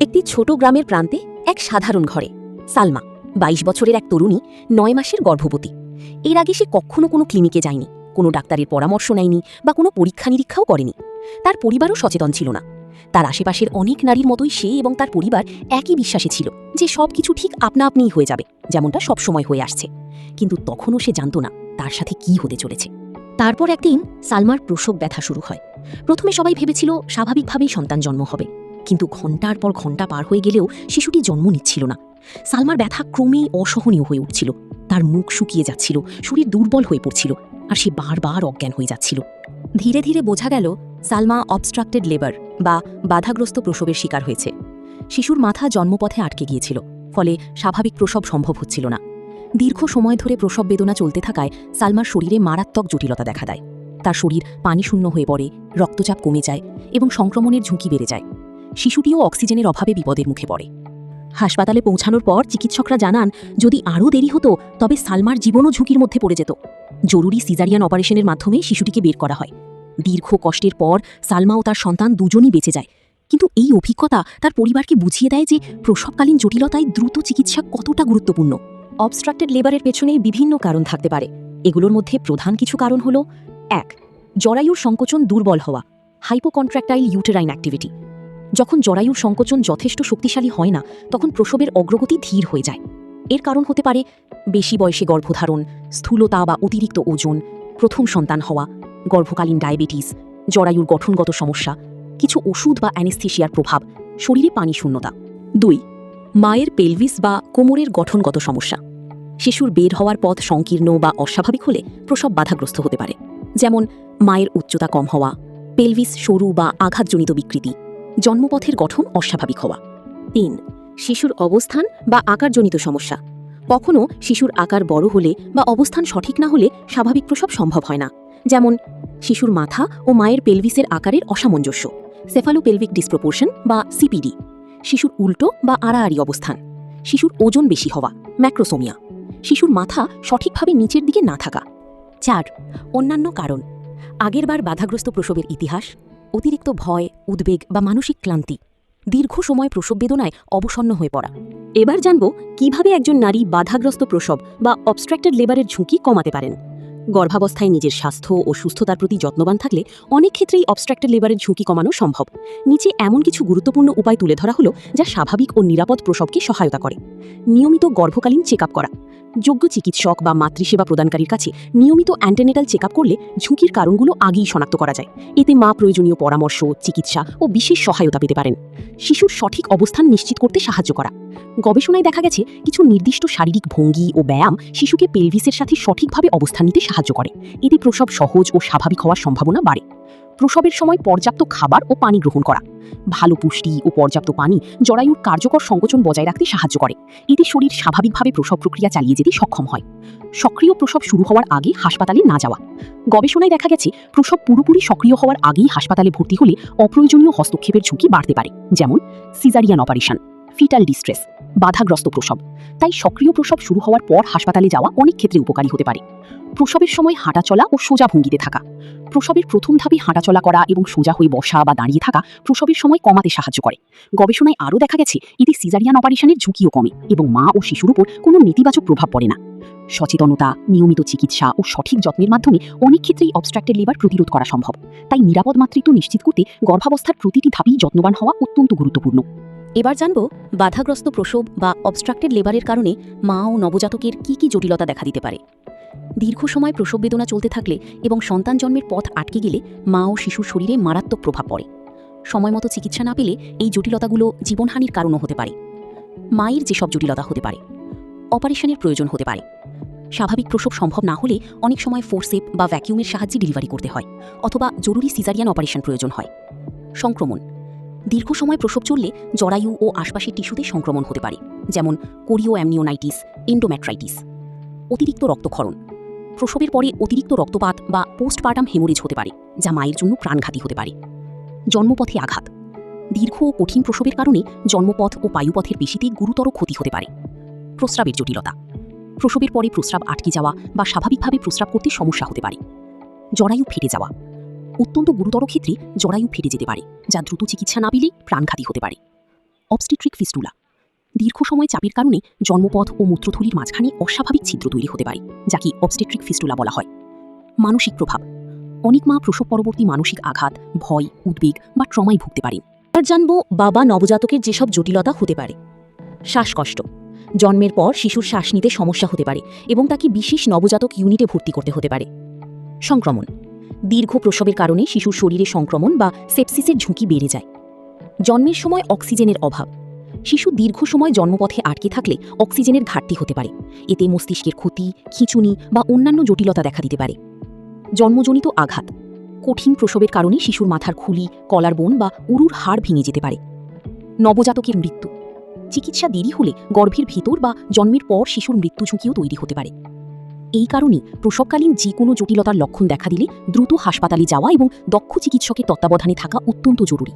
একটি ছোট গ্রামের প্রান্তে এক সাধারণ ঘরে সালমা ২২ বছরের এক তরুণী ৯ মাসের গর্ভবতী। এর আগে সে কখনো কোনো ক্লিনিকে যায়নি, কোনো ডাক্তারের পরামর্শ নেয়নি বা কোনো পরীক্ষা নিরীক্ষাও করেনি। তার পরিবারও সচেতন ছিল না। তার আশেপাশের অনেক নারীর মতোই সে এবং তার পরিবার একই বিশ্বাসে ছিল যে সব কিছু ঠিক আপনা আপনিই হয়ে যাবে, যেমনটা সবসময় হয়ে আসছে। কিন্তু তখনও সে জানত না তার সাথে কি হতে চলেছে। তারপর একদিন সালমার প্রসব ব্যথা শুরু হয়। প্রথমে সবাই ভেবেছিল স্বাভাবিকভাবেই সন্তান জন্ম হবে, কিন্তু ঘণ্টার পর ঘণ্টা পার হয়ে গেলেও শিশুটি জন্ম নিচ্ছিল না। সালমার ব্যথা ক্রমেই অসহনীয় হয়ে উঠছিল। তার মুখ শুকিয়ে যাচ্ছিল, শরীর দুর্বল হয়ে পড়ছিল, আর সে বারবার অজ্ঞান হয়ে যাচ্ছিল। ধীরে ধীরে বোঝা গেল সালমা অবস্ট্রাক্টেড লেবার বা বাধাগ্রস্ত প্রসবের শিকার হয়েছে। শিশুর মাথা জন্মপথে আটকে গিয়েছিল, ফলে স্বাভাবিক প্রসব সম্ভব হচ্ছিল না। দীর্ঘ সময় ধরে প্রসব বেদনা চলতে থাকায় সালমার শরীরে মারাত্মক জটিলতা দেখা দেয়। তার শরীর পানিশূন্য হয়ে পড়ে, রক্তচাপ কমে যায় এবং সংক্রমণের ঝুঁকি বেড়ে যায়। শিশুটিও অক্সিজেনের অভাবে বিপদের মুখে পড়ে। হাসপাতালে পৌঁছানোর পর চিকিৎসকরা জানান যদি আরও দেরি হতো তবে সালমার জীবনও ঝুঁকির মধ্যে পড়ে যেত। জরুরি সিজারিয়ান অপারেশনের মাধ্যমে শিশুটিকে বের করা হয়। দীর্ঘ কষ্টের পর সালমা ও তার সন্তান দুজনই বেঁচে যায়। কিন্তু এই অভিজ্ঞতা তার পরিবারকে বুঝিয়ে দেয় যে প্রসবকালীন জটিলতায় দ্রুত চিকিৎসা কতটা গুরুত্বপূর্ণ। অবস্ট্রাক্টেড লেবারের পেছনে বিভিন্ন কারণ থাকতে পারে। এগুলোর মধ্যে প্রধান কিছু কারণ হল: ১. জরায়ুর সংকোচন দুর্বল হওয়া, হাইপোকন্ট্রাক্টাইল ইউটেরাইন অ্যাক্টিভিটি। যখন জরায়ুর সংকোচন যথেষ্ট শক্তিশালী হয় না, তখন প্রসবের অগ্রগতি ধীর হয়ে যায়। এর কারণ হতে পারে বেশি বয়সে গর্ভধারণ, স্থূলতা বা অতিরিক্ত ওজন, প্রথম সন্তান হওয়া, গর্ভকালীন ডায়াবেটিস, জরায়ুর গঠনগত সমস্যা, কিছু ওষুধ বা অ্যানেস্থেশিয়ার প্রভাব, শরীরে পানি শূন্যতা। ২. মায়ের পেলভিস বা কোমরের গঠনগত সমস্যা। শিশুর বের হওয়ার পথ সংকীর্ণ বা অস্বাভাবিক হলে প্রসব বাধাগ্রস্ত হতে পারে, যেমন মায়ের উচ্চতা কম হওয়া, পেলভিস সরু বা আঘাতজনিত বিকৃতি, জন্মপথের গঠন অস্বাভাবিক হওয়া। ৩. শিশুর অবস্থান বা আকারজনিত সমস্যা। কখনও শিশুর আকার বড় হলে বা অবস্থান সঠিক না হলে স্বাভাবিক প্রসব সম্ভব হয় না, যেমন শিশুর মাথা ও মায়ের পেলভিসের আকারের অসামঞ্জস্য, সেফালোপেলভিক ডিসপ্রপোর্শন বা সিপিডি। শিশুর উল্টো বা আড়াআড়ি অবস্থান, শিশুর ওজন বেশি হওয়া, ম্যাক্রোসোমিয়া। শিশুর মাথা সঠিকভাবে নিচের দিকে না থাকা। ৪. অন্যান্য কারণ: আগেরবার বাধাগ্রস্ত প্রসবের ইতিহাস, অতিরিক্ত ভয়, উদ্বেগ বা মানসিক ক্লান্তি, দীর্ঘ সময় প্রসব বেদনায় অবসন্ন হয়ে পড়া। এবার জানব কিভাবে একজন নারী বাধাগ্রস্ত প্রসব বা অবস্ট্রাক্টেড লেবারের ঝুঁকি কমাতে পারেন। গর্ভাবস্থায় নিজের স্বাস্থ্য ও সুস্থতার প্রতি যত্নবান থাকলে অনেক ক্ষেত্রেই অবস্ট্রাক্টেড লেবারের ঝুঁকি কমানো সম্ভব। নিচে এমন কিছু গুরুত্বপূর্ণ উপায় তুলে ধরা হলো যা স্বাভাবিক ও নিরাপদ প্রসবকে সহায়তা করে। নিয়মিত গর্ভকালীন চেক আপ করা। যোগ্য চিকিৎসক বা মাতৃসেবা প্রদানকারীর কাছে নিয়মিত অ্যান্টেনেটাল চেক আপ করলে ঝুঁকির কারণগুলো আগেই শনাক্ত করা যায়। এতে মা প্রয়োজনীয় পরামর্শ, চিকিৎসা ও বিশেষ সহায়তা পেতে পারেন। শিশুর সঠিক অবস্থান নিশ্চিত করতে সাহায্য করা। গবেষণায় দেখা গেছে কিছু নির্দিষ্ট শারীরিক ভঙ্গি ও ব্যায়াম শিশুকে পেলভিসের সাথে সঠিকভাবে অবস্থান নিতে সাহায্য করে। এতে প্রসব সহজ ও স্বাভাবিক হওয়ার সম্ভাবনা বাড়ে। প্রসবের সময় পর্যাপ্ত খাবার ও পানি গ্রহণ করা। ভালো পুষ্টি ও পর্যাপ্ত পানি জরায়ুর কার্যকর সংকোচন বজায় রাখতে সাহায্য করে। এতে শরীর স্বাভাবিকভাবে প্রসব প্রক্রিয়া চালিয়ে যেতে সক্ষম হয়। সক্রিয় প্রসব শুরু হওয়ার আগে হাসপাতালে না যাওয়া। গবেষণায় দেখা গেছে প্রসব পুরোপুরি সক্রিয় হওয়ার আগেই হাসপাতালে ভর্তি হলে অপ্রয়োজনীয় হস্তক্ষেপের ঝুঁকি বাড়তে পারে, যেমন সিজারিয়ান অপারেশন, ফিটাল ডিস্ট্রেস, বাধাগ্রস্ত প্রসব। তাই সক্রিয় প্রসব শুরু হওয়ার পর হাসপাতালে যাওয়া অনেক ক্ষেত্রে উপকারী হতে পারে। প্রসবের সময় হাঁটাচলা ও সোজা ভঙ্গিতে থাকা। প্রসবের প্রথম ধাপে হাঁটাচলা করা এবং সোজা হয়ে বসা বা দাঁড়িয়ে থাকা প্রসবের সময় কমাতে সাহায্য করে। গবেষণায় আরও দেখা গেছে এতে সিজারিয়ান অপারেশনের ঝুঁকিও কমে এবং মা ও শিশুর উপর কোনো নেতিবাচক প্রভাব পড়ে না। সচেতনতা, নিয়মিত চিকিৎসা ও সঠিক যত্নের মাধ্যমে অনেক ক্ষেত্রেই অবস্ট্রাক্টেড লেবার প্রতিরোধ করা সম্ভব। তাই নিরাপদ মাতৃত্ব নিশ্চিত করতে গর্ভাবস্থার প্রতিটি ধাপেই যত্নবান হওয়া অত্যন্ত গুরুত্বপূর্ণ। এবার জানব বাধাগ্রস্ত প্রসব বা অবস্ট্রাক্টেড লেবারের কারণে মা ও নবজাতকের কী কী জটিলতা দেখা দিতে পারে। দীর্ঘ সময় প্রসব বেদনা চলতে থাকলে এবং সন্তান জন্মের পথ আটকে গেলে মা ও শিশুর শরীরে মারাত্মক প্রভাব পড়ে। সময়মতো চিকিৎসা না পেলে এই জটিলতাগুলো জীবনহানির কারণও হতে পারে। মায়ের যেসব জটিলতা হতে পারে: অপারেশনের প্রয়োজন হতে পারে। স্বাভাবিক প্রসব সম্ভব না হলে অনেক সময় ফোরসেপ বা ভ্যাকিউমের সাহায্যে ডেলিভারি করতে হয়, অথবা জরুরি সিজারিয়ান অপারেশন প্রয়োজন হয়। সংক্রমণ: দীর্ঘ সময় প্রসব চললে জরায়ু ও আশপাশের টিস্যুতে সংক্রমণ হতে পারে, যেমন কোরিওঅ্যামনিওনাইটিস, এন্ডোমেট্রাইটিস। অতিরিক্ত রক্তক্ষরণ: প্রসবের পরে অতিরিক্ত রক্তপাত বা পোস্টপার্টাম হেমোরেজ হতে পারে, যা মায়ের জন্য প্রাণঘাতী হতে পারে। জন্মপথে আঘাত: দীর্ঘ ও কঠিন প্রসবের কারণে জন্মপথ ও পায়ুপথের পেশিতে গুরুতর ক্ষতি হতে পারে। প্রস্রাবের জটিলতা: প্রসবের পরে প্রস্রাব আটকে যাওয়া বা স্বাভাবিকভাবে প্রস্রাব করতে সমস্যা হতে পারে। জরায়ু ফেটে যাওয়া: অত্যন্ত গুরুতর ক্ষেত্রে জরায়ু ফেটে যেতে পারে, যা দ্রুত চিকিৎসা না পেলে প্রাণঘাতী হতে পারে। Obstetric fistula. দীর্ঘ সময় চাপের কারণে জন্মপথ ও মূত্রথলির মাঝখানে অস্বাভাবিক ছিদ্র তৈরি হতে পারে, যাকে অবস্টেট্রিক ফিস্টুলা বলা হয়। মানসিক প্রভাব। অনেক মা প্রসব পরবর্তী মানসিক আঘাত, ভয়, উদ্বেগ বা ট্রমায় ভুগতে পারেন। আর জানব বাবা নবজাতকের যেসব জটিলতা হতে পারে। শ্বাসকষ্ট। জন্মের পর শিশুর শ্বাস নিতে সমস্যা হতে পারে এবং তাকে বিশেষ নবজাতক ইউনিটে ভর্তি করতে হতে পারে। সংক্রমণ। দীর্ঘ প্রসবের কারণে শিশুর শরীরে সংক্রমণ বা সেপসিসের ঝুঁকি বেড়ে যায়। জন্মের সময় অক্সিজেনের অভাব। শিশু দীর্ঘ সময় জন্মপথে আটকে থাকলে অক্সিজেনের ঘাটতি হতে পারে। এতে মস্তিষ্কের ক্ষতি, খিঁচুনি বা অন্যান্য জটিলতা দেখা দিতে পারে। জন্মজনিত আঘাত। কঠিন প্রসবের কারণে শিশুর মাথার খুলি, কলার বোন বা উরুর হাড় ভেঙে যেতে পারে। নবজাতকের মৃত্যু। চিকিৎসা দেরি হলে গর্ভের ভিতর বা জন্মের পর শিশুর মৃত্যু ঝুঁকিও তৈরি হতে পারে। এই কারণে প্রসবকালীন যে কোনো জটিলতার লক্ষণ দেখা দিলে দ্রুত হাসপাতালে যাওয়া এবং দক্ষ চিকিৎসকের তত্ত্বাবধানে থাকা অত্যন্ত জরুরি।